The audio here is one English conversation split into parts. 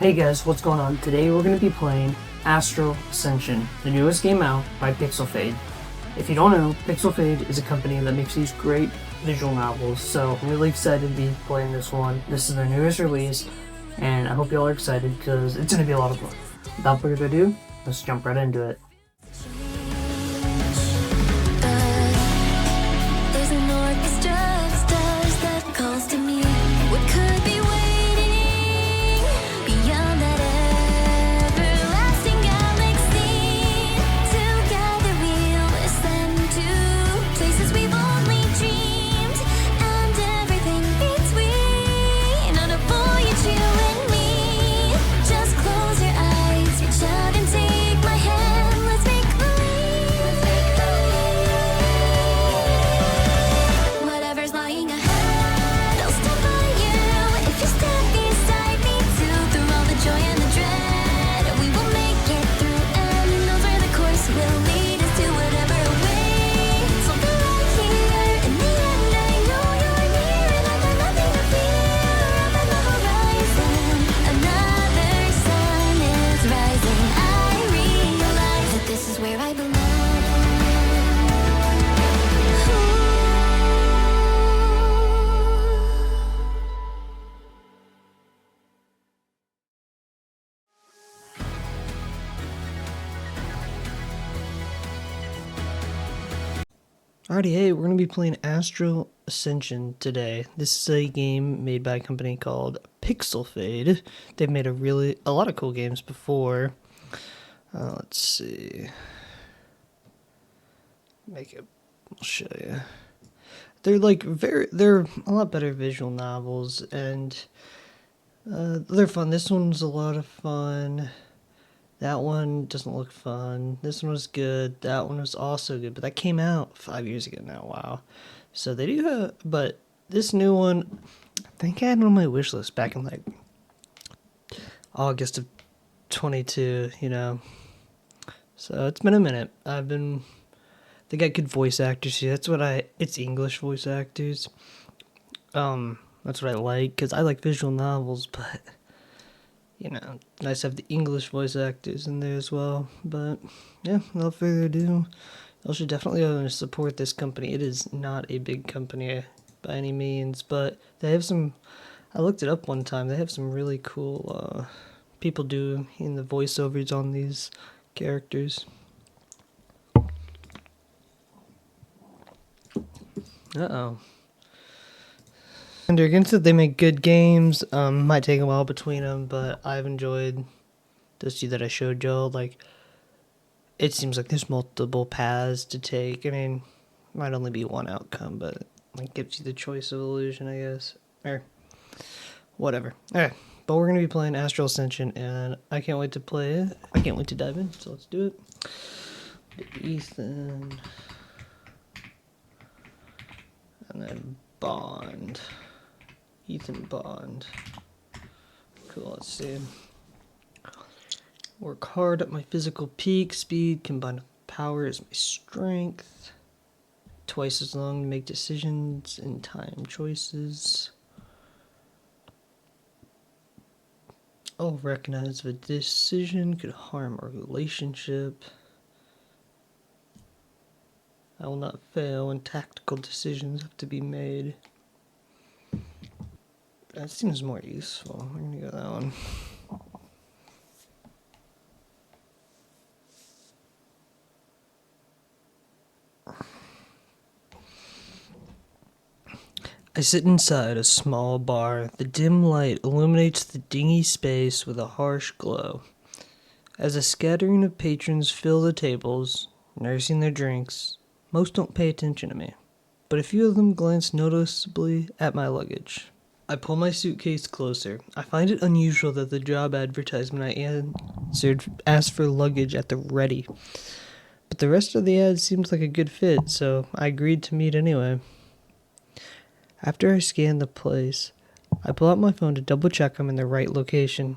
Hey guys, what's going on? Today we're going to be playing Astral Ascension, the newest game out by Pixel Fade. If you don't know, Pixel Fade is a company that makes these great visual novels, so I'm really excited to be playing this one. This is their newest release, and I hope y'all are excited because it's going to be a lot of fun. Without further ado, let's jump right into it. Alrighty, hey, we're going to be playing Astral Ascension today. This is a game made by a company called Pixel Fade. They've made a lot of cool games before. Let's see. I'll show you. They're a lot better visual novels, and they're fun. This one's a lot of fun. That one doesn't look fun. This one was good. That one was also good. But that came out 5 years ago now. Wow. So they do have... But this new one, I think I had it on my wish list back in like August of 22, you know. So it's been a minute. They got good voice actors here. It's English voice actors. That's what I like. Because I like visual novels, but... You know, nice to have the English voice actors in there as well. But, yeah, without further ado, y'all should definitely support this company. It is not a big company by any means, but they have some... I looked it up one time. They have some really cool people doing the voiceovers on these characters. Uh-oh. And against it, they make good games. Might take a while between them, but I've enjoyed those two that I showed y'all. Like, it seems like there's multiple paths to take. I mean, might only be one outcome, but it gives you the choice of illusion, I guess, or whatever. All right, but we're gonna be playing Astral Ascension, and I can't wait to play it. I can't wait to dive in. So let's do it. Ethan, and then Bond. Ethan Bond. Cool, let's see. Work hard at my physical peak. Speed combined with power is my strength. Twice as long to make decisions and time choices. I'll recognize if a decision could harm a relationship. I will not fail when tactical decisions have to be made. That seems more useful. I'm gonna go that one. I sit inside a small bar. The dim light illuminates the dingy space with a harsh glow. As a scattering of patrons fill the tables, nursing their drinks, most don't pay attention to me, but a few of them glance noticeably at my luggage. I pull my suitcase closer. I find it unusual that the job advertisement I answered asked for luggage at the ready. But the rest of the ad seems like a good fit, so I agreed to meet anyway. After I scan the place, I pull out my phone to double check I'm in the right location,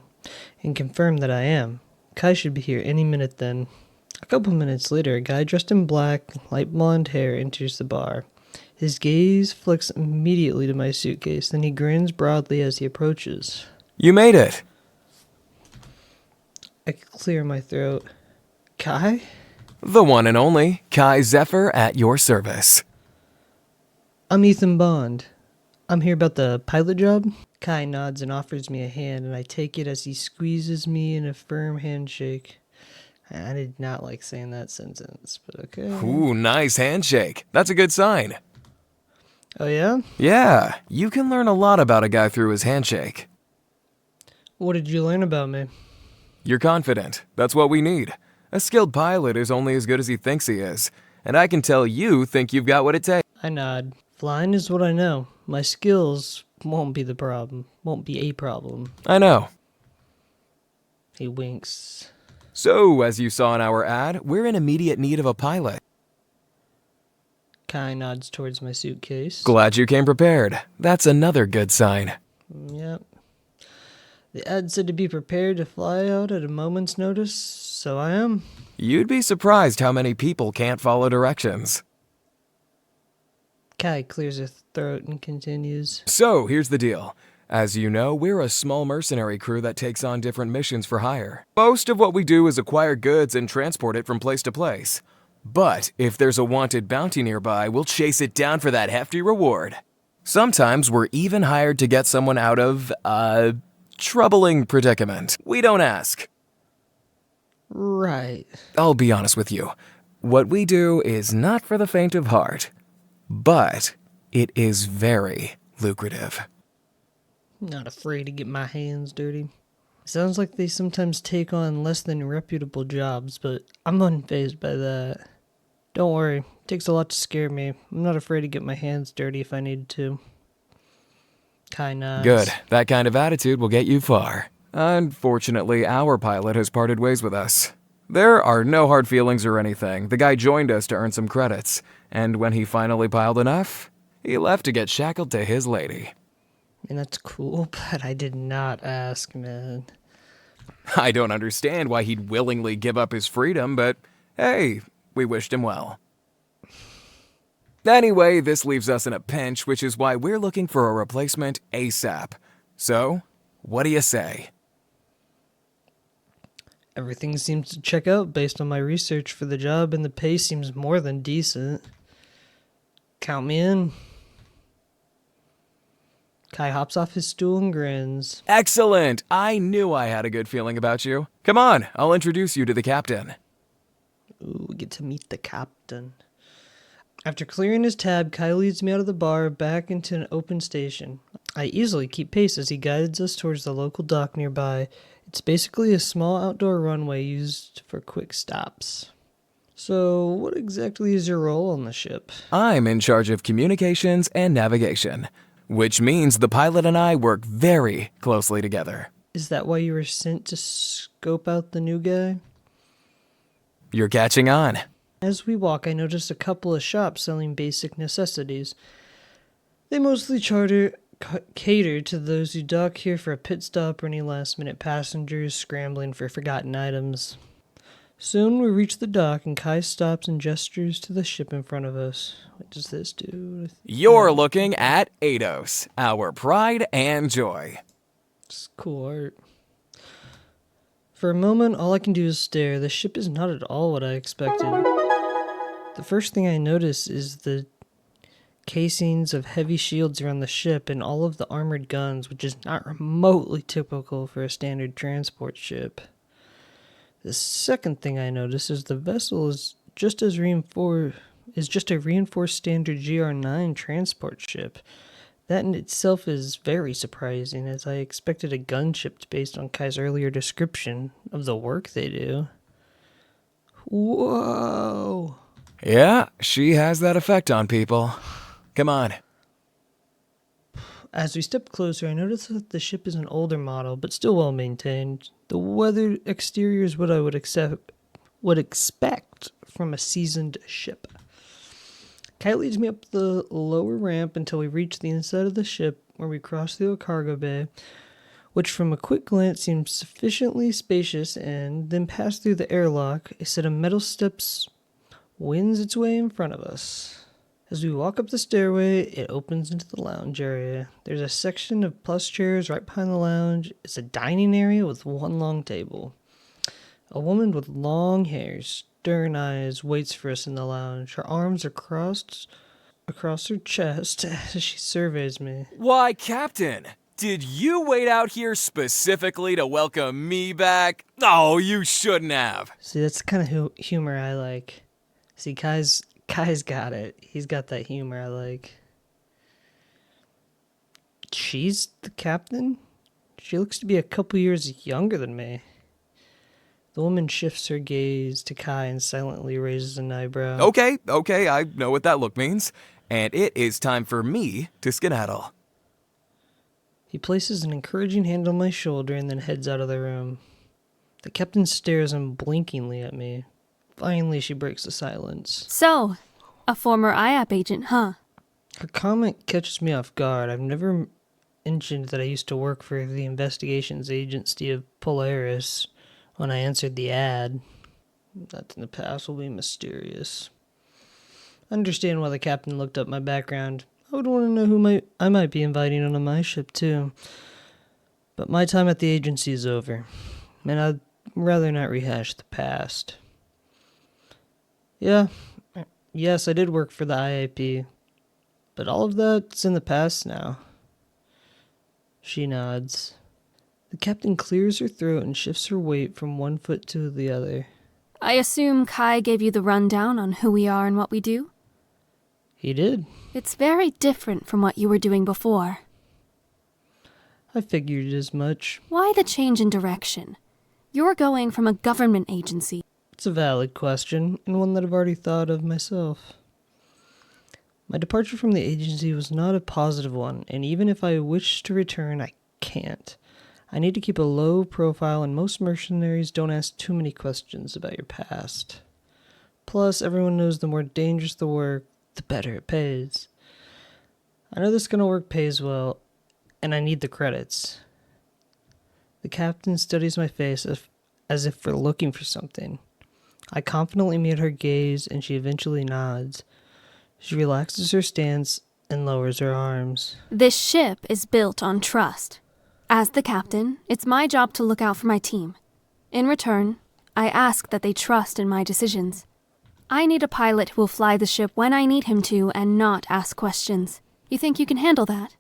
and confirm that I am. Kai should be here any minute then. A couple minutes later, a guy dressed in black, light blonde hair enters the bar. His gaze flicks immediately to my suitcase, then he grins broadly as he approaches. You made it! I could clear my throat. Kai? The one and only Kai Zephyr at your service. I'm Ethan Bond. I'm here about the pilot job. Kai nods and offers me a hand, and I take it as he squeezes me in a firm handshake. I did not like saying that sentence, but okay. Ooh, nice handshake. That's a good sign. Oh yeah? Yeah, you can learn a lot about a guy through his handshake. What did you learn about me? You're confident. That's what we need. A skilled pilot is only as good as he thinks he is, and I can tell you think you've got what it takes. I nod. Flying is what I know. My skills won't be the problem. Won't be a problem. I know. He winks. So, as you saw in our ad, we're in immediate need of a pilot. Kai nods towards my suitcase. Glad you came prepared. That's another good sign. Yep. The ad said to be prepared to fly out at a moment's notice, so I am. You'd be surprised how many people can't follow directions. Kai clears her throat and continues. So, here's the deal. As you know, we're a small mercenary crew that takes on different missions for hire. Most of what we do is acquire goods and transport it from place to place. But if there's a wanted bounty nearby, we'll chase it down for that hefty reward. Sometimes we're even hired to get someone out of, troubling predicament. We don't ask. Right. I'll be honest with you. What we do is not for the faint of heart. But it is very lucrative. Not afraid to get my hands dirty. Sounds like they sometimes take on less than reputable jobs, but I'm unfazed by that. Don't worry, it takes a lot to scare me. I'm not afraid to get my hands dirty if I need to. Kai nods. Good. That kind of attitude will get you far. Unfortunately, our pilot has parted ways with us. There are no hard feelings or anything. The guy joined us to earn some credits, and when he finally piled enough, he left to get shackled to his lady. And that's cool, but I did not ask, man. I don't understand why he'd willingly give up his freedom, but hey, we wished him well. Anyway, this leaves us in a pinch, which is why we're looking for a replacement ASAP. So, what do you say? Everything seems to check out based on my research for the job, and the pay seems more than decent. Count me in. Kai hops off his stool and grins. Excellent! I knew I had a good feeling about you. Come on, I'll introduce you to the captain. Ooh, we get to meet the captain. After clearing his tab, Kai leads me out of the bar back into an open station. I easily keep pace as he guides us towards the local dock nearby. It's basically a small outdoor runway used for quick stops. So, what exactly is your role on the ship? I'm in charge of communications and navigation, which means the pilot and I work very closely together. Is that why you were sent to scope out the new guy? You're catching on. As we walk, I notice a couple of shops selling basic necessities. They mostly cater to those who dock here for a pit stop or any last-minute passengers scrambling for forgotten items. Soon we reach the dock, and Kai stops and gestures to the ship in front of us. What does this do? You're looking at Eidos, our pride and joy. It's cool art. For a moment, all I can do is stare. The ship is not at all what I expected. The first thing I notice is the casings of heavy shields around the ship and all of the armored guns, which is not remotely typical for a standard transport ship. The second thing I notice is the vessel is just a reinforced standard GR9 transport ship. That in itself is very surprising, as I expected a gunship based on Kai's earlier description of the work they do. Whoa! Yeah, she has that effect on people. Come on. As we step closer, I notice that the ship is an older model, but still well maintained. The weathered exterior is what I would expect from a seasoned ship. Kai leads me up the lower ramp until we reach the inside of the ship, where we cross through a cargo bay, which from a quick glance seems sufficiently spacious, and then pass through the airlock. A set of metal steps wins its way in front of us. As we walk up the stairway, it opens into the lounge area. There's a section of plush chairs right behind the lounge. It's a dining area with one long table. A woman with long hair, stern eyes, waits for us in the lounge. Her arms are crossed across her chest as she surveys me. Why, Captain, did you wait out here specifically to welcome me back? Oh, you shouldn't have. See, that's the kind of humor I like. See, Kai's got it. He's got that humor I like. She's the captain? She looks to be a couple years younger than me. The woman shifts her gaze to Kai and silently raises an eyebrow. Okay, I know what that look means. And it is time for me to skedaddle. He places an encouraging hand on my shoulder and then heads out of the room. The captain stares unblinkingly at me. Finally, she breaks the silence. So, a former IAP agent, huh? Her comment catches me off guard. I've never mentioned that I used to work for the investigations agency of Polaris when I answered the ad. That in the past will be mysterious. I understand why the captain looked up my background. I would want to know who I might be inviting onto my ship, too. But my time at the agency is over, and I'd rather not rehash the past. Yes, I did work for the IAP, but all of that's in the past now. She nods. The captain clears her throat and shifts her weight from one foot to the other. I assume Kai gave you the rundown on who we are and what we do? He did. It's very different from what you were doing before. I figured as much. Why the change in direction? You're going from a government agency. It's a valid question, and one that I've already thought of myself. My departure from the agency was not a positive one, and even if I wish to return, I can't. I need to keep a low profile, and most mercenaries don't ask too many questions about your past. Plus, everyone knows the more dangerous the work, the better it pays. I know this kind of work pays well, and I need the credits. The captain studies my face as if we're looking for something. I confidently meet her gaze, and she eventually nods. She relaxes her stance and lowers her arms. This ship is built on trust. As the captain, it's my job to look out for my team. In return, I ask that they trust in my decisions. I need a pilot who will fly the ship when I need him to and not ask questions. You think you can handle that?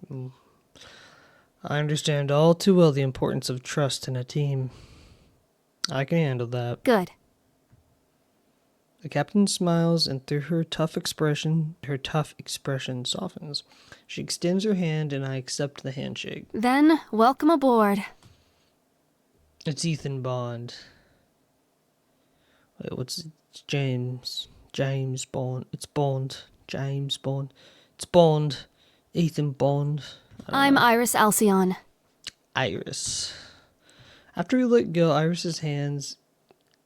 I understand all too well the importance of trust in a team. I can handle that. Good. The captain smiles, and through her tough expression softens. She extends her hand, and I accept the handshake. Then, welcome aboard. It's Ethan Bond. Wait, what's James? James Bond. It's Bond. James Bond. It's Bond. Ethan Bond. I'm Iris Alcyon. Iris. After we let go, Iris's hands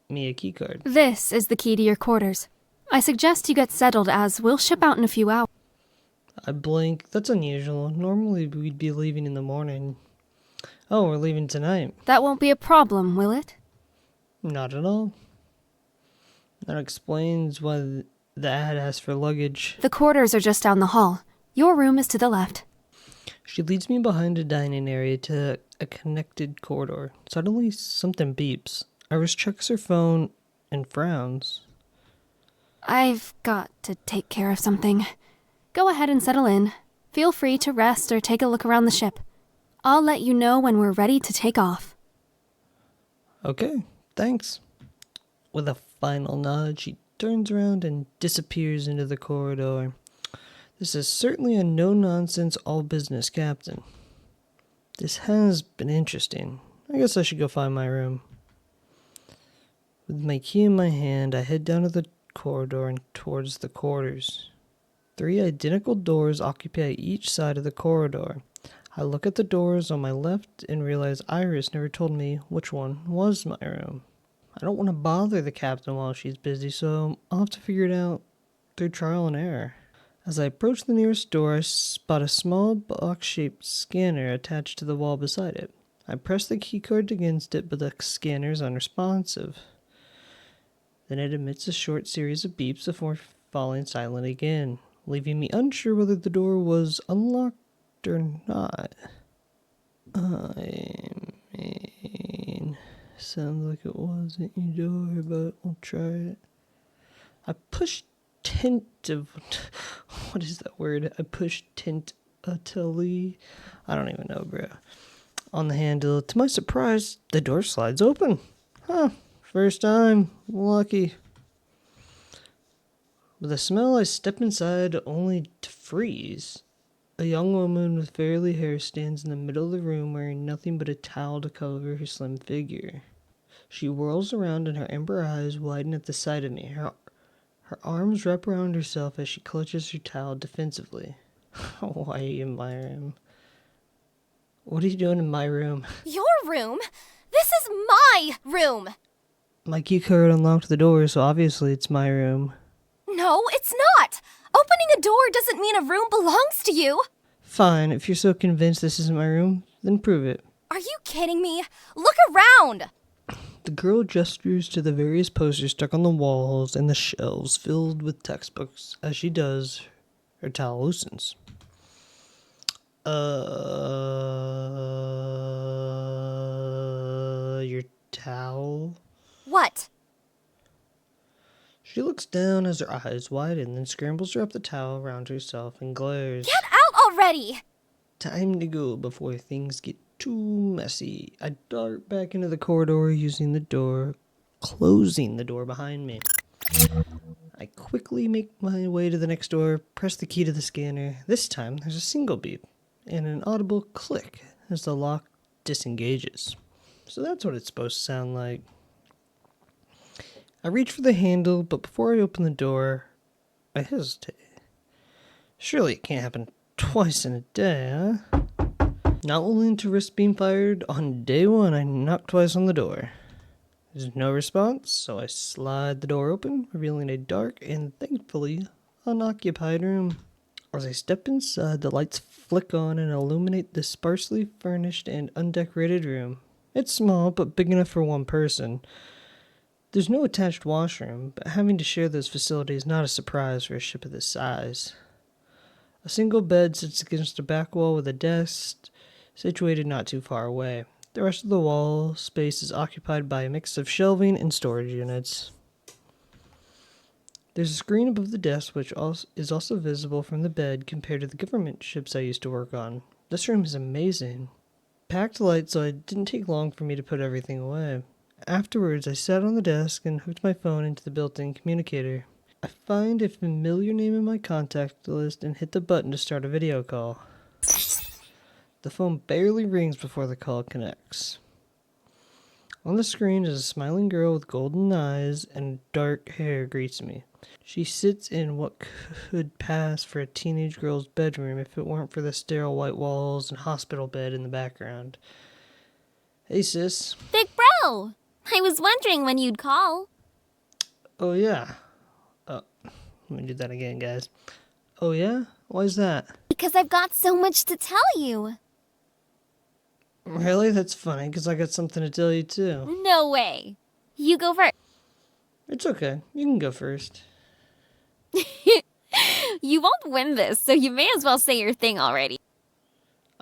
me a keycard. This is the key to your quarters. I suggest you get settled as we'll ship out in a few hours. I blink. That's unusual. Normally we'd be leaving in the morning. Oh, we're leaving tonight. That won't be a problem, will it? Not at all. That explains why the ad asks for luggage. The quarters are just down the hall. Your room is to the left. She leads me behind a dining area to a connected corridor. Suddenly, something beeps. Iris checks her phone and frowns. I've got to take care of something. Go ahead and settle in. Feel free to rest or take a look around the ship. I'll let you know when we're ready to take off. Okay, thanks. With a final nod, she turns around and disappears into the corridor. This is certainly a no-nonsense, all-business captain. This has been interesting. I guess I should go find my room. With my key in my hand, I head down to the corridor and towards the quarters. 3 identical doors occupy each side of the corridor. I look at the doors on my left and realize Iris never told me which one was my room. I don't want to bother the captain while she's busy, so I'll have to figure it out through trial and error. As I approach the nearest door, I spot a small box-shaped scanner attached to the wall beside it. I press the keycard against it, but the scanner is unresponsive. Then it emits a short series of beeps before falling silent again, leaving me unsure whether the door was unlocked or not. I'm a Sounds like it wasn't your door, but we'll try it. I pushed what is that word? I pushed tentatively. I don't even know, bro. On the handle. To my surprise, the door slides open. Huh. First time. Lucky. With a smell, I step inside only to freeze. A young woman with fairly hair stands in the middle of the room wearing nothing but a towel to cover her slim figure. She whirls around and her amber eyes widen at the sight of me. Her arms wrap around herself as she clutches her towel defensively. Why are you in my room? What are you doing in my room? Your room? This is my room! My key card unlocked the door, so obviously it's my room. No, it's not! Opening a door doesn't mean a room belongs to you! Fine, if you're so convinced this isn't my room, then prove it. Are you kidding me? Look around! The girl gestures to the various posters stuck on the walls and the shelves filled with textbooks. As she does, her towel loosens. Your towel? What? She looks down as her eyes widen, then scrambles her up the towel around herself and glares. Get out already! Time to go before things get too messy. I dart back into the corridor using the door, closing the door behind me. I quickly make my way to the next door, press the key to the scanner. This time, there's a single beep and an audible click as the lock disengages. So that's what it's supposed to sound like. I reach for the handle, but before I open the door, I hesitate. Surely it can't happen twice in a day, huh? Not willing to risk being fired, on day one I knock twice on the door. There's no response, so I slide the door open, revealing a dark and thankfully unoccupied room. As I step inside, the lights flick on and illuminate the sparsely furnished and undecorated room. It's small, but big enough for one person. There's no attached washroom, but having to share those facilities is not a surprise for a ship of this size. A single bed sits against a back wall with a desk situated not too far away. The rest of the wall space is occupied by a mix of shelving and storage units. There's a screen above the desk which is also visible from the bed compared to the government ships I used to work on. This room is amazing. Packed light, so it didn't take long for me to put everything away. Afterwards, I sat on the desk and hooked my phone into the built-in communicator. I find a familiar name in my contact list and hit the button to start a video call. The phone barely rings before the call connects. On the screen is a smiling girl with golden eyes and dark hair greets me. She sits in what could pass for a teenage girl's bedroom if it weren't for the sterile white walls and hospital bed in the background. Hey, sis. Big bro! I was wondering when you'd call. Oh, yeah. Let me do that again, guys. Oh, yeah? Why's that? Because I've got so much to tell you. Really? That's funny, because I got something to tell you, too. No way. You go first. It's okay. You can go first. You won't win this, so you may as well say your thing already.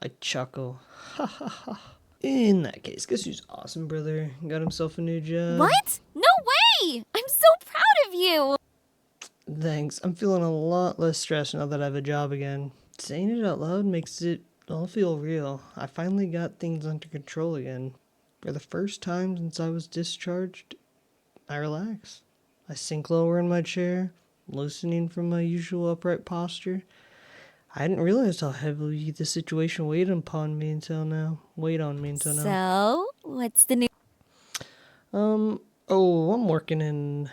I chuckle. Ha ha ha. In that case, guess who's awesome, brother? Got himself a new job. What? No way! I'm so proud of you! Thanks. I'm feeling a lot less stressed now that I have a job again. Saying it out loud makes it all feel real. I finally got things under control again. For the first time since I was discharged, I relax. I sink lower in my chair, loosening from my usual upright posture. I hadn't realized how heavily the situation weighed on me until now. So, what's the new... I'm working in,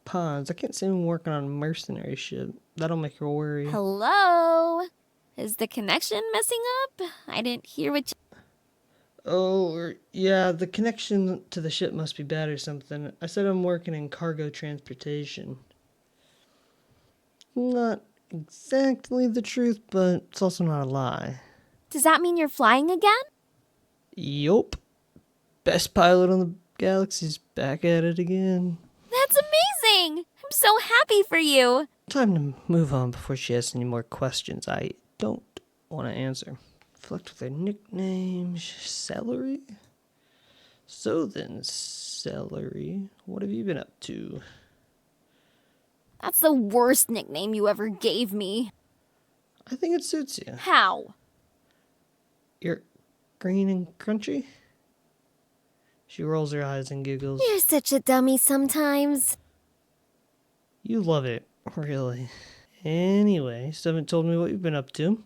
ponds. I can't say I'm working on a mercenary ship. That'll make her worry. Hello? Is the connection messing up? I didn't hear what you... Oh, yeah, the connection to the ship must be bad or something. I said I'm working in cargo transportation. Not exactly the truth, but it's also not a lie. Does that mean you're flying again? Yup. Best pilot on the galaxy's back at it again. That's amazing! I'm so happy for you! Time to move on before she asks any more questions I don't want to answer. Reflect with her nickname, Celery? So then, Celery, what have you been up to? That's the worst nickname you ever gave me. I think it suits you. How? You're green and crunchy? She rolls her eyes and giggles. You're such a dummy sometimes. You love it, really. Anyway, still haven't told me what you've been up to.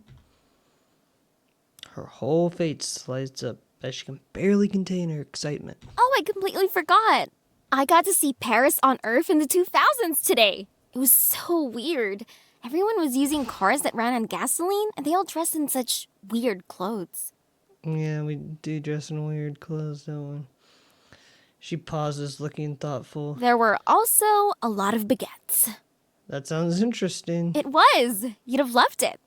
Her whole face lights up as she can barely contain her excitement. Oh, I completely forgot. I got to see Paris on Earth in the 2000s today. It was so weird. Everyone was using cars that ran on gasoline, and they all dressed in such weird clothes. Yeah, we do dress in weird clothes, don't we? She pauses, looking thoughtful. There were also a lot of baguettes. That sounds interesting. It was. You'd have loved it.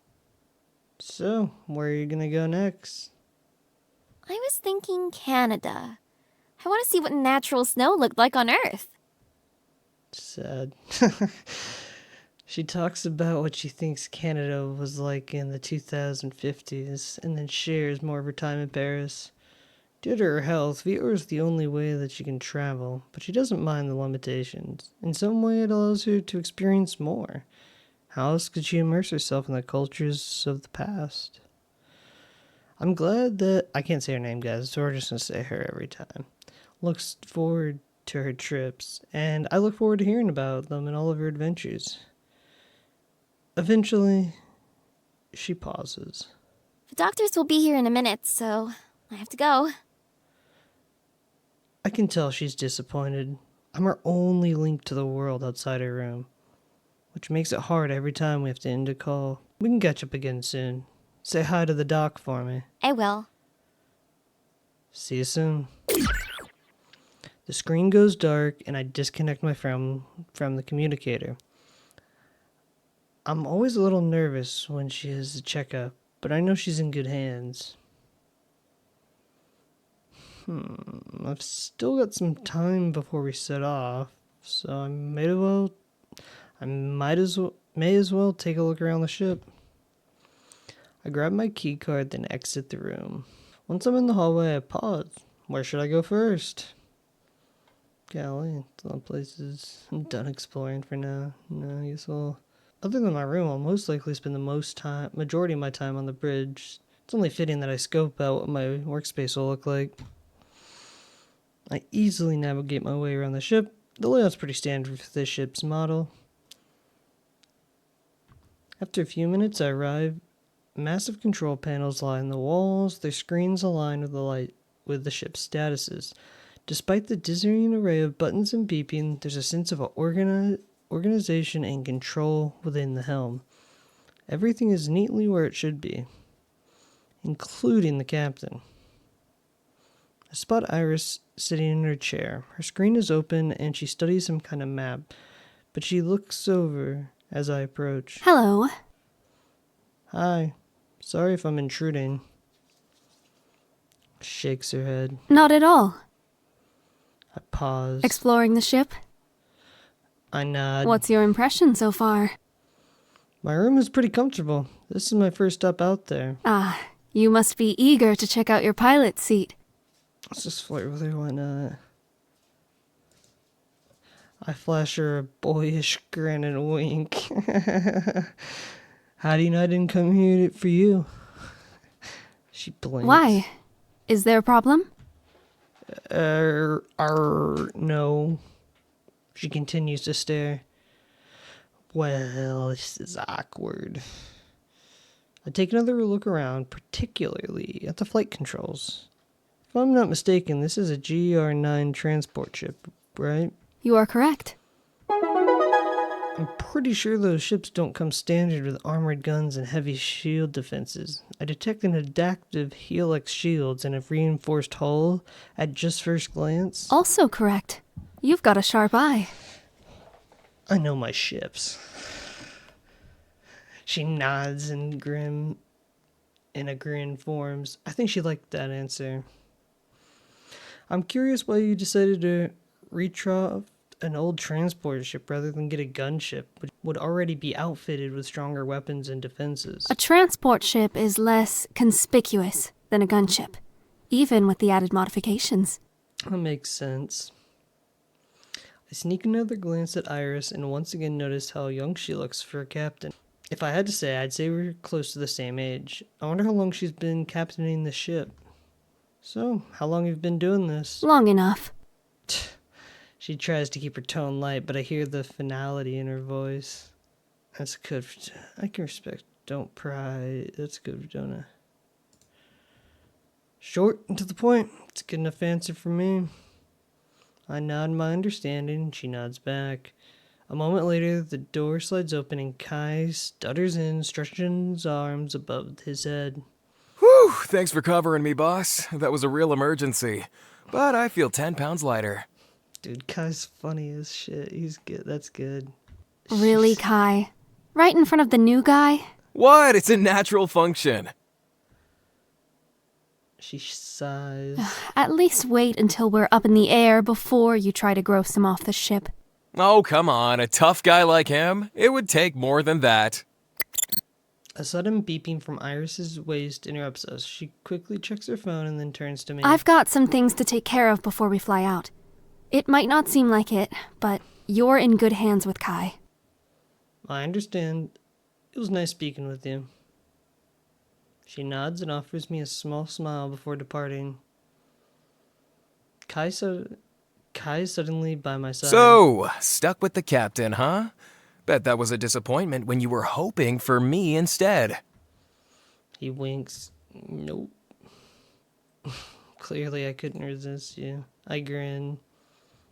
So, where are you gonna go next? I was thinking Canada. I want to see what natural snow looked like on Earth. Sad. She talks about what she thinks Canada was like in the 2050s, and then shares more of her time in Paris. Due to her health, VR is the only way that she can travel, but she doesn't mind the limitations. In some way, it allows her to experience more. How else could she immerse herself in the cultures of the past? I'm glad that... I can't say her name, guys, so we're just going to say her every time. Looks forward to her trips, and I look forward to hearing about them and all of her adventures. Eventually, she pauses. The doctors will be here in a minute, so I have to go. I can tell she's disappointed. I'm her only link to the world outside her room, which makes it hard every time we have to end a call. We can catch up again soon. Say hi to the doc for me. I will. See you soon. The screen goes dark and I disconnect my phone from the communicator. I'm always a little nervous when she has a checkup, but I know she's in good hands. I've still got some time before we set off, so I may as well take a look around the ship. I grab my key card, then exit the room. Once I'm in the hallway, I pause. Where should I go first? Golly, it's a lot of places. I'm done exploring for now. No, I guess other than my room, I'll most likely spend the majority of my time on the bridge. It's only fitting that I scope out what my workspace will look like. I easily navigate my way around the ship. The layout's pretty standard for this ship's model. After a few minutes, I arrive. Massive control panels line the walls, their screens align with the ship's statuses. Despite the dizzying array of buttons and beeping, there's a sense of organization and control within the helm. Everything is neatly where it should be, including the captain. I spot Iris sitting in her chair. Her screen is open and she studies some kind of map, but she looks over as I approach. Hello. Hi. Sorry if I'm intruding. Shakes her head. Not at all. I pause. Exploring the ship? I nod. What's your impression so far? My room is pretty comfortable. This is my first stop out there. Ah, you must be eager to check out your pilot's seat. Let's just flirt with her, why not? I flash her a boyish grin and a wink. How do you know I didn't come here for you? She blinks. Why? Is there a problem? No. She continues to stare. Well, this is awkward. I take another look around, particularly at the flight controls. If I'm not mistaken, this is a GR9 transport ship, right? You are correct. I'm pretty sure those ships don't come standard with armored guns and heavy shield defenses. I detect an adaptive helix shields and a reinforced hull at just first glance. Also correct. You've got a sharp eye. I know my ships. She nods and a grin forms. I think she liked that answer. I'm curious why you decided to retrofit an old transport ship rather than get a gunship, which would already be outfitted with stronger weapons and defenses. A transport ship is less conspicuous than a gunship, even with the added modifications. That makes sense. I sneak another glance at Iris and once again notice how young she looks for a captain. If I had to say, I'd say we're close to the same age. I wonder how long she's been captaining the ship. So, how long have you been doing this? Long enough. She tries to keep her tone light, but I hear the finality in her voice. That's good. I can respect. Don't pry. That's good, don't I? Short and to the point. It's a good enough answer for me. I nod my understanding. She nods back. A moment later, the door slides open and Kai stutters in, stretching his arms above his head. Whew, thanks for covering me, boss. That was a real emergency. But I feel 10 pounds lighter. Dude, Kai's funny as shit. He's good. That's good. Really, Kai? Right in front of the new guy? What? It's a natural function. She sighs. At least wait until we're up in the air before you try to gross him off the ship. Oh, come on. A tough guy like him? It would take more than that. A sudden beeping from Iris's waist interrupts us. She quickly checks her phone and then turns to me. I've got some things to take care of before we fly out. It might not seem like it, but you're in good hands with Kai. I understand. It was nice speaking with you. She nods and offers me a small smile before departing. Kai is suddenly by my side. So, stuck with the captain, huh? Bet that was a disappointment when you were hoping for me instead. He winks. Nope. Clearly I couldn't resist you. I grin.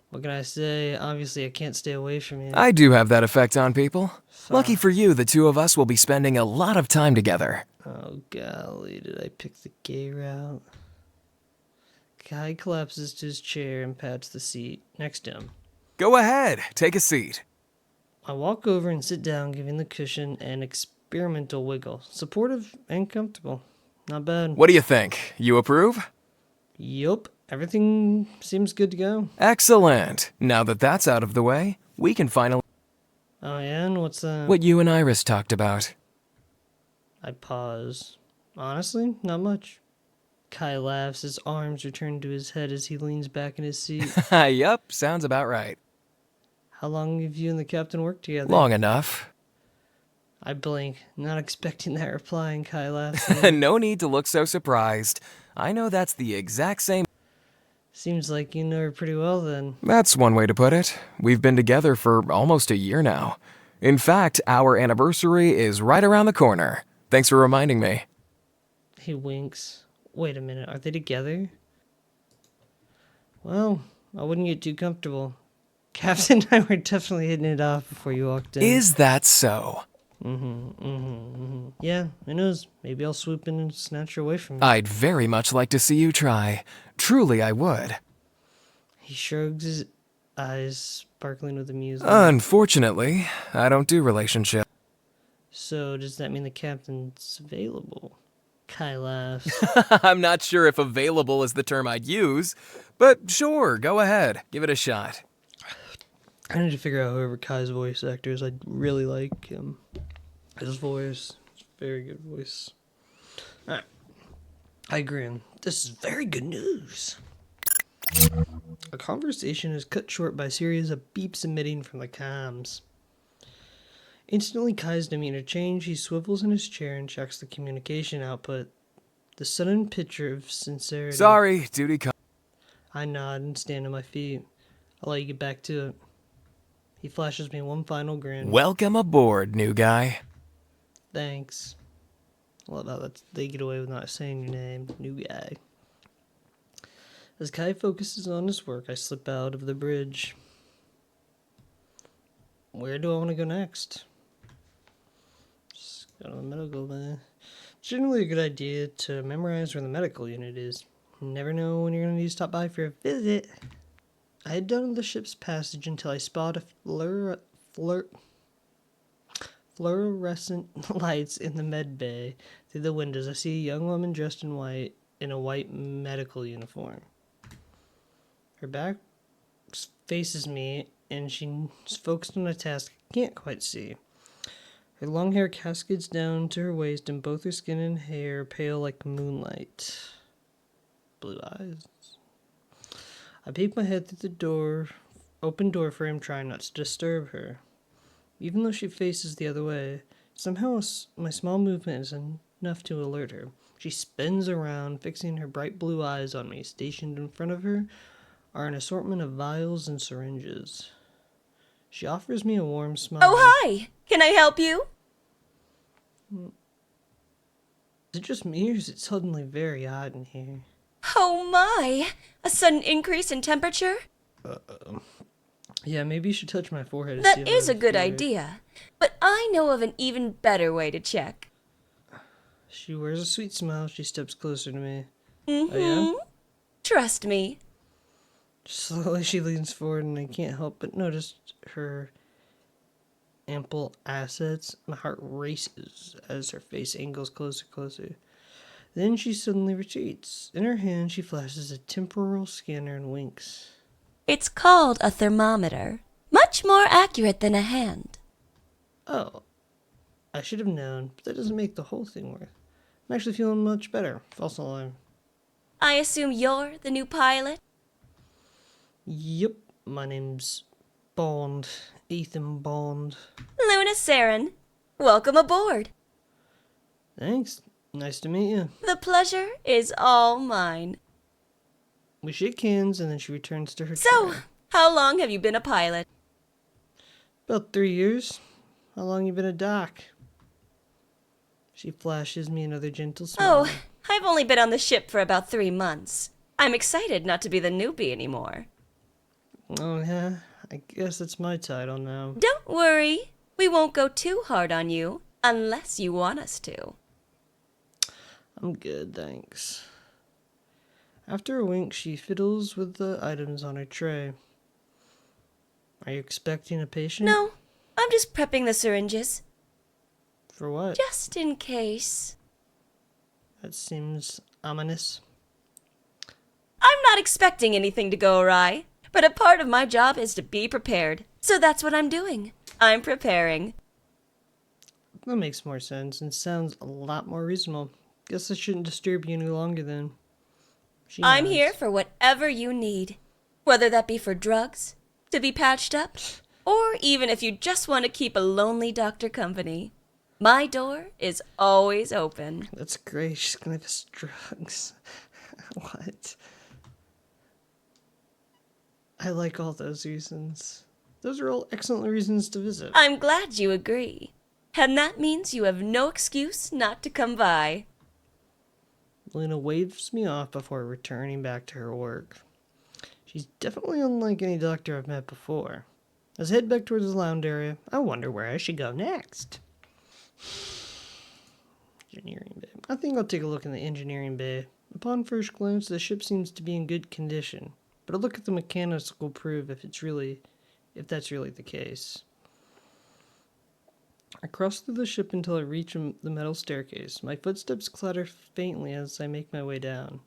What can I say? Obviously I can't stay away from you. I do have that effect on people. Fuck. Lucky for you, the two of us will be spending a lot of time together. Oh golly, did I pick the gay route? Kai collapses to his chair and pats the seat next to him. Go ahead, take a seat. I walk over and sit down, giving the cushion an experimental wiggle. Supportive and comfortable. Not bad. What do you think? You approve? Yup. Everything seems good to go. Excellent. Now that that's out of the way, we can finally... Oh yeah? And what's that? What you and Iris talked about. I pause. Honestly, not much. Kai laughs, his arms return to his head as he leans back in his seat. Yup, sounds about right. How long have you and the captain worked together? Long enough. I blink, not expecting that reply, and Kai laughs. No need to look so surprised. I know that's the exact same... Seems like you know her pretty well then. That's one way to put it. We've been together for almost a year now. In fact, our anniversary is right around the corner. Thanks for reminding me. He winks. Wait a minute, are they together? Well, I wouldn't get too comfortable. Captain and I were definitely hitting it off before you walked in. Is that so? Yeah, who knows? Maybe I'll swoop in and snatch her away from you. I'd very much like to see you try. Truly, I would. He shrugs his eyes, sparkling with amusement. Unfortunately, I don't do relationships. So, does that mean the captain's available? Kai laughs. I'm not sure if available is the term I'd use, but sure, go ahead. Give it a shot. I need to figure out whoever Kai's voice actor is. I really like him. His voice. It's a very good voice. Alright. I grin. This is very good news. A conversation is cut short by a series of beeps emitting from the comms. Instantly, Kai's demeanor changes. He swivels in his chair and checks the communication output. The sudden picture of sincerity. Sorry, duty call. I nod and stand on my feet. I'll let you get back to it. He flashes me one final grin. Welcome aboard, new guy. Thanks. I love how they get away with not saying your name. New guy. As Kai focuses on his work, I slip out of the bridge. Where do I want to go next? Just go to the medical bay. It's generally a good idea to memorize where the medical unit is. You never know when you're going to need to stop by for a visit. I had done the ship's passage until I spot a fluorescent lights in the med bay. Through the windows, I see a young woman dressed in white in a white medical uniform. Her back faces me, and she's focused on a task I can't quite see. Her long hair cascades down to her waist, and both her skin and hair pale like moonlight. Blue eyes. I peek my head through the open door frame, trying not to disturb her. Even though she faces the other way, somehow my small movement is enough to alert her. She spins around, fixing her bright blue eyes on me. Stationed in front of her are an assortment of vials and syringes. She offers me a warm smile. Oh, hi! Can I help you? Is it just me, or is it suddenly very hot in here? Oh my! A sudden increase in temperature? Yeah, maybe you should touch my forehead. That is a good idea. But I know of an even better way to check. She wears a sweet smile. She steps closer to me. Mm-hmm. Oh, yeah? Trust me. Slowly she leans forward, and I can't help but notice her ample assets. My heart races as her face angles closer. Then she suddenly retreats. In her hand, she flashes a temporal scanner and winks. It's called a thermometer. Much more accurate than a hand. Oh, I should have known, but that doesn't make the whole thing worth. I'm actually feeling much better. False alarm. I assume you're the new pilot? Yep, my name's Bond. Ethan Bond. Luna Saren. Welcome aboard. Thanks. Nice to meet you. The pleasure is all mine. We shake hands, and then she returns to her So, chair. how long have you been a pilot? About 3 years. How long you been a doc? She flashes me another gentle smile. Oh, I've only been on the ship for about 3 months. I'm excited not to be the newbie anymore. Oh, yeah? I guess that's my title now. Don't worry. We won't go too hard on you, unless you want us to. I'm good, thanks. After a wink, she fiddles with the items on her tray. Are you expecting a patient? No, I'm just prepping the syringes. For what? Just in case. That seems ominous. I'm not expecting anything to go awry, but a part of my job is to be prepared. So that's what I'm doing. I'm preparing. That makes more sense and sounds a lot more reasonable. Guess I shouldn't disturb you any longer then. She I'm nods. here for whatever you need. Whether that be for drugs, to be patched up, or even if you just want to keep a lonely doctor company. My door is always open. That's great. She's gonna give us drugs. What? I like all those reasons. Those are all excellent reasons to visit. I'm glad you agree. And that means you have no excuse not to come by. Luna waves me off before returning back to her work. She's definitely unlike any doctor I've met before. As I head back towards the lounge area, I wonder where I should go next. Engineering bay. I think I'll take a look in the engineering bay. Upon first glance, the ship seems to be in good condition, but a look at the mechanics will prove if that's really the case. I cross through the ship until I reach the metal staircase. My footsteps clatter faintly as I make my way down.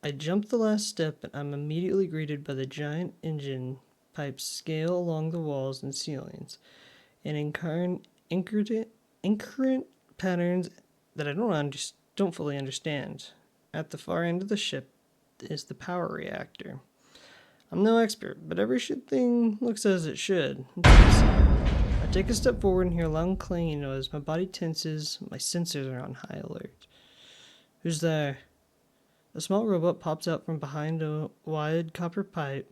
I jump the last step, and I'm immediately greeted by the giant engine pipes scale along the walls and ceilings, and incurrent patterns that I don't fully understand. At the far end of the ship is the power reactor. I'm no expert, but every thing looks as it should. I take a step forward and hear a loud clanging noise. My body tenses. My sensors are on high alert. Who's there? A small robot pops out from behind a wide copper pipe.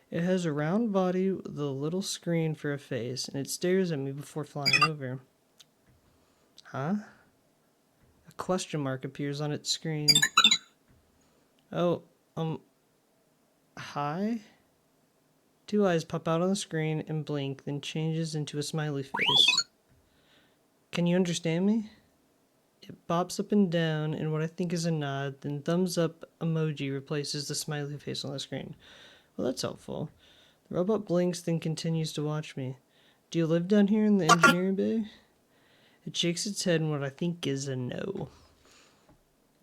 It has a round body with a little screen for a face, and it stares at me before flying over. Huh? A question mark appears on its screen. Oh, hi? Two eyes pop out on the screen and blink, then changes into a smiley face. Can you understand me? It bops up and down in what I think is a nod, then thumbs up emoji replaces the smiley face on the screen. Well, that's helpful. The robot blinks, then continues to watch me. Do you live down here in the engineering bay? It shakes its head in what I think is a no.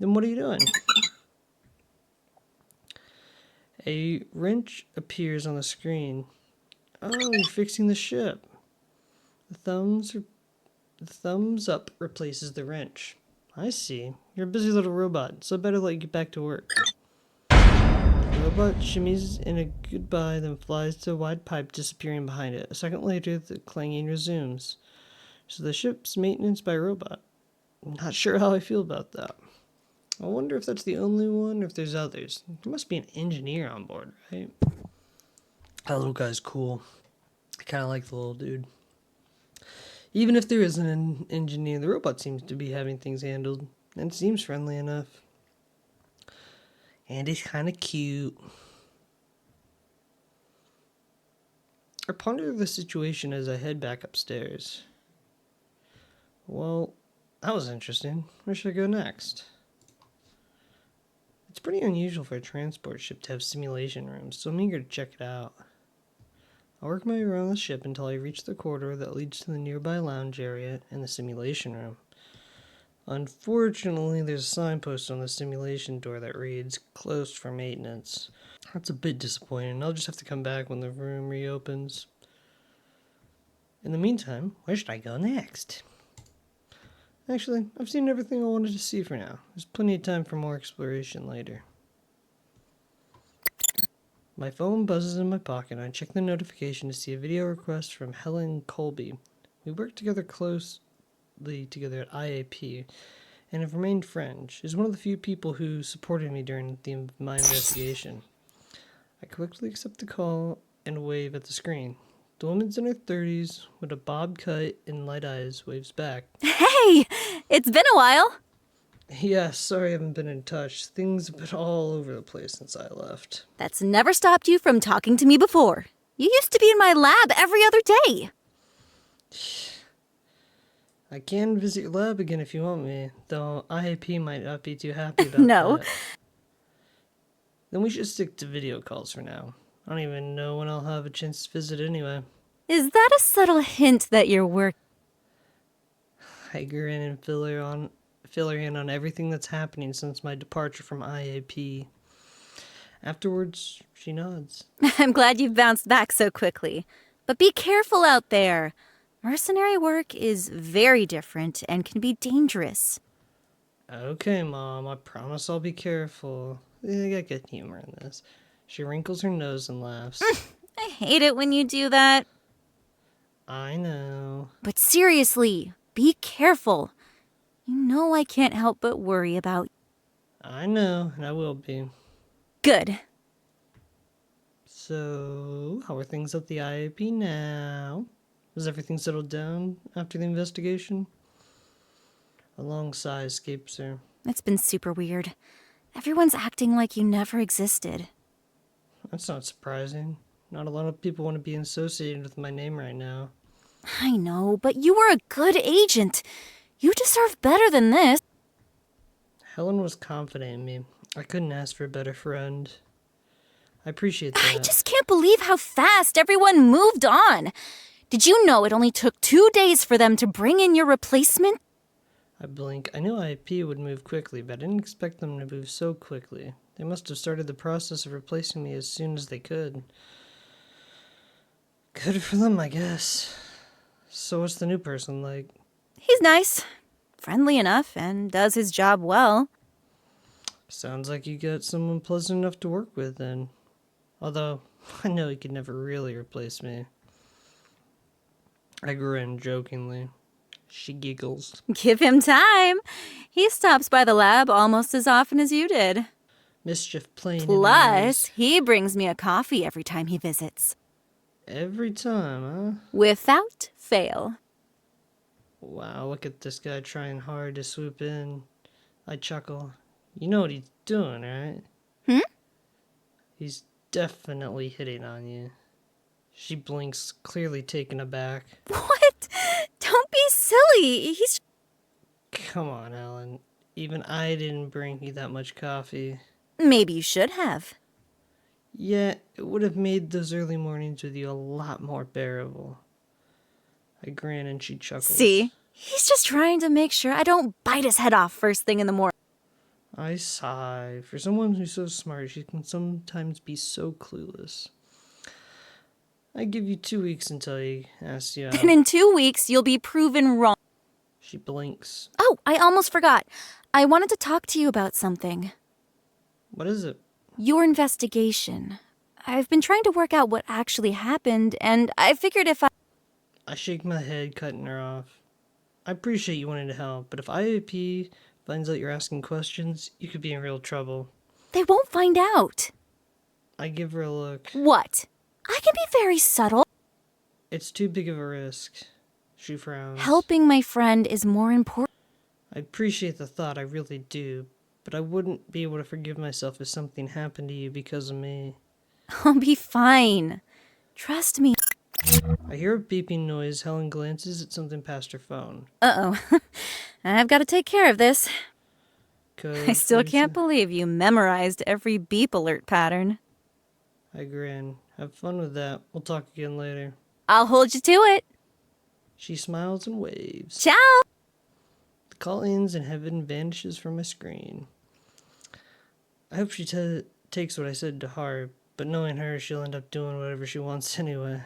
Then what are you doing? A wrench appears on the screen. Oh, you're fixing the ship. The thumbs up replaces the wrench. I see. You're a busy little robot, so I better let you get back to work. The robot shimmies in a goodbye, then flies to a wide pipe, disappearing behind it. A second later, the clanging resumes. So the ship's maintenance by robot. Not sure how I feel about that. I wonder if that's the only one or if there's others. There must be an engineer on board, right? That little guy's cool. I kind of like the little dude. Even if there isn't an engineer, the robot seems to be having things handled and seems friendly enough. And he's kind of cute. I ponder the situation as I head back upstairs. Well, that was interesting. Where should I go next? It's pretty unusual for a transport ship to have simulation rooms, so I'm eager to check it out. I'll work my way around the ship until I reach the corridor that leads to the nearby lounge area and the simulation room. Unfortunately, there's a signpost on the simulation door that reads, "Closed for maintenance." That's a bit disappointing. I'll just have to come back when the room reopens. In the meantime, where should I go next? Actually, I've seen everything I wanted to see for now. There's plenty of time for more exploration later. My phone buzzes in my pocket and I check the notification to see a video request from Helen Colby. We work closely together at IAP and have remained friends. She's one of the few people who supported me during my investigation. I quickly accept the call and wave at the screen. The woman's in her 30s with a bob cut and light eyes waves back. Hey, it's been a while. Yeah, sorry I haven't been in touch. Things have been all over the place since I left. That's never stopped you from talking to me before. You used to be in my lab every other day. I can visit your lab again if you want me, though IAP might not be too happy about No. that. Then we should stick to video calls for now. I don't even know when I'll have a chance to visit anyway. Is that a subtle hint that you're I grin and fill her in on everything that's happening since my departure from IAP. Afterwards, she nods. I'm glad you've bounced back so quickly. But be careful out there. Mercenary work is very different and can be dangerous. Okay, Mom, I promise I'll be careful. I got good humor in this. She wrinkles her nose and laughs. I hate it when you do that. I know. But seriously, be careful. You know I can't help but worry about you. I know, and I will be. Good. So, how are things at the IAP now? Has everything settled down after the investigation? A long sigh escapes her. It's been super weird. Everyone's acting like you never existed. That's not surprising. Not a lot of people want to be associated with my name right now. I know, but you were a good agent. You deserve better than this. Helen was confident in me. I couldn't ask for a better friend. I appreciate that. I just can't believe how fast everyone moved on. Did you know it only took 2 days for them to bring in your replacement? I blink. I knew IAP would move quickly, but I didn't expect them to move so quickly. They must have started the process of replacing me as soon as they could. Good for them, I guess. So what's the new person like? He's nice, friendly enough, and does his job well. Sounds like you got someone pleasant enough to work with then. Although, I know he could never really replace me. I grin jokingly. She giggles. Give him time. He stops by the lab almost as often as you did. Mischief playing in Plus, he brings me a coffee every time he visits. every time, huh? Without fail. Wow, look at this guy trying hard to swoop in. I chuckle. You know what he's doing, right? He's definitely hitting on you. She blinks, clearly taken aback. What? Don't be silly. He's... Come on, Ellen. Even I didn't bring you that much coffee. Maybe you should have. Yeah, it would have made those early mornings with you a lot more bearable. I grin and she chuckles. See? He's just trying to make sure I don't bite his head off first thing in the morning. I sigh. For someone who's so smart, she can sometimes be so clueless. I give you 2 weeks until he asks you out. And in 2 weeks, you'll be proven wrong. She blinks. Oh, I almost forgot. I wanted to talk to you about something. What is it? Your investigation. I've been trying to work out what actually happened, and I figured if I shake my head, cutting her off. I appreciate you wanting to help, but if IAP finds out you're asking questions, you could be in real trouble. they won't find out. I give her a look. What? I can be very subtle. It's too big of a risk. She frowns. Helping my friend is more important. I appreciate the thought, I really do, but I wouldn't be able to forgive myself if something happened to you because of me. I'll be fine. Trust me. I hear a beeping noise. Helen glances at something past her phone. Uh-oh. I've got to take care of this. I still can't believe. believe you memorized every beep alert pattern. I grin. Have fun with that. We'll talk again later. I'll hold you to it. She smiles and waves. Ciao! The call ends and Heaven vanishes from my screen. I hope she takes what I said to heart, but knowing her, she'll end up doing whatever she wants anyway.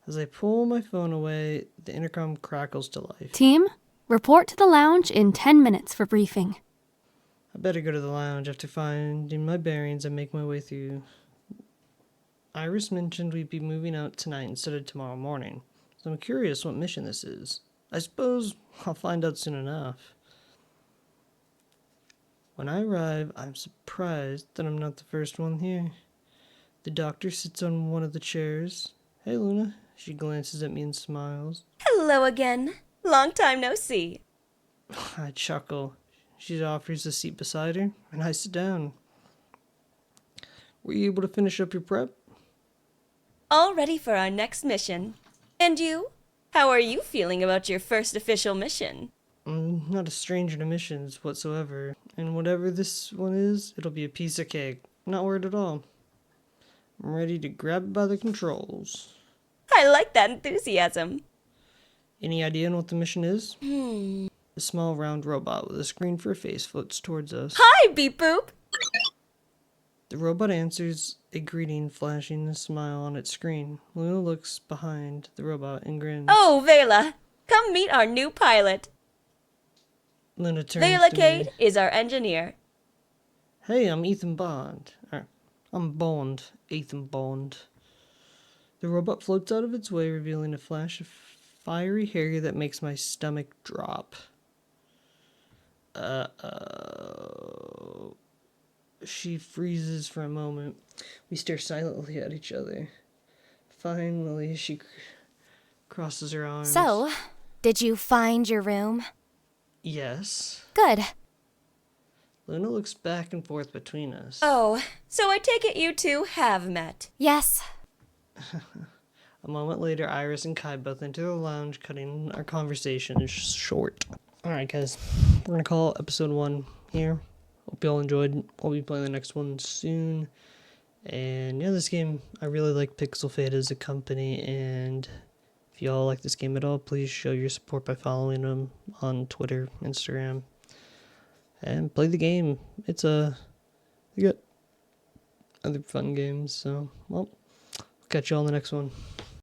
As I pull my phone away, the intercom crackles to life. Team, report to the lounge in 10 minutes for briefing. I better go to the lounge. After finding my bearings, I make my way through. Iris mentioned we'd be moving out tonight instead of tomorrow morning, so I'm curious what mission this is. I suppose I'll find out soon enough. When I arrive, I'm surprised that I'm not the first one here. The doctor sits on one of the chairs. Hey, Luna. She glances at me and smiles. Hello again. Long time no see. I chuckle. She offers a seat beside her, and I sit down. Were you able to finish up your prep? All ready for our next mission. And you? How are you feeling about your first official mission? I'm not a stranger to missions whatsoever, and whatever this one is, it'll be a piece of cake. Not worried at all. I'm ready to grab it by the controls. I like that enthusiasm. Any idea on what the mission is? A small round robot with a screen for a face floats towards us. Hi, Beep Boop! The robot answers a greeting, flashing a smile on its screen. Luna looks behind the robot and grins. Oh, Vela, come meet our new pilot. Luna turns Vela to Cade me. is our engineer. Hey, I'm Ethan Bond. I'm Bond. Ethan Bond. The robot floats out of its way, revealing a flash of fiery hair that makes my stomach drop. She freezes for a moment. We stare silently at each other. Finally, she crosses her arms. So, did you find your room? Yes. Good. Luna looks back and forth between us. Oh, so I take it you two have met. Yes. A moment later, Iris and Kai both enter the lounge, cutting our conversation short. Alright, guys. We're going to call episode 1 here. Hope you all enjoyed. I'll be playing the next one soon. And yeah, this game, I really like Pixel Fate as a company. And if y'all like this game at all, please show your support by following them on Twitter, Instagram. And play the game. They got other fun games. So, well, catch y'all in the next one.